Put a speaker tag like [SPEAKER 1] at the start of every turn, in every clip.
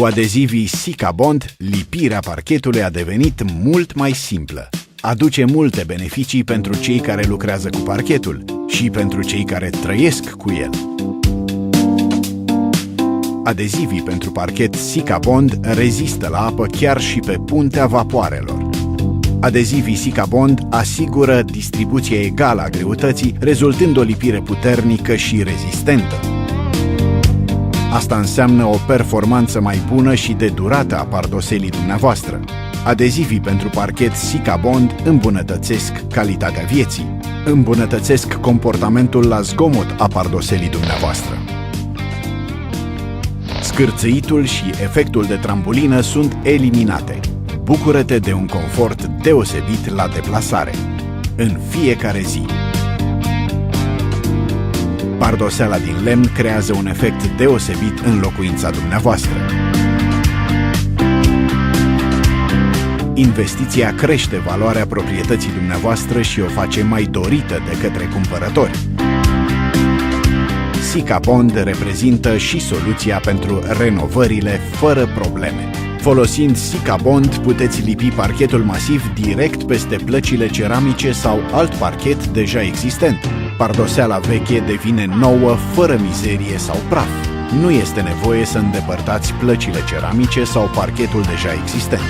[SPEAKER 1] Cu adezivii Sicabond, lipirea parchetului a devenit mult mai simplă. Aduce multe beneficii pentru cei care lucrează cu parchetul și pentru cei care trăiesc cu el. Adezivii pentru parchet Sicabond rezistă la apă chiar și pe puntea vapoarelor. Adezivii Sicabond asigură distribuția egală a greutății, rezultând o lipire puternică și rezistentă. Asta înseamnă o performanță mai bună și de durată a pardoselii dumneavoastră. Adezivii pentru parchet Sicabond îmbunătățesc calitatea vieții, îmbunătățesc comportamentul la zgomot a pardoselii dumneavoastră. Scârțâitul și efectul de trambulină sunt eliminate. Bucură-te de un confort deosebit la deplasare, în fiecare zi. Pardoseala din lemn creează un efect deosebit în locuința dumneavoastră. Investiția crește valoarea proprietății dumneavoastră și o face mai dorită de către cumpărători. Sicabond reprezintă și soluția pentru renovările fără probleme. Folosind Sicabond, puteți lipi parchetul masiv direct peste plăcile ceramice sau alt parchet deja existent. Pardoseala veche devine nouă, fără mizerie sau praf. Nu este nevoie să îndepărtați plăcile ceramice sau parchetul deja existent.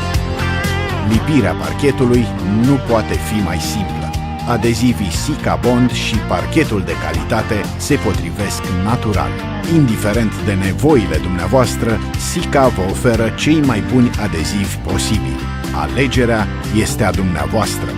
[SPEAKER 1] Lipirea parchetului nu poate fi mai simplă. Adezivii Sicabond și parchetul de calitate se potrivesc natural. Indiferent de nevoile dumneavoastră, Sica vă oferă cei mai buni adezivi posibili. Alegerea este a dumneavoastră.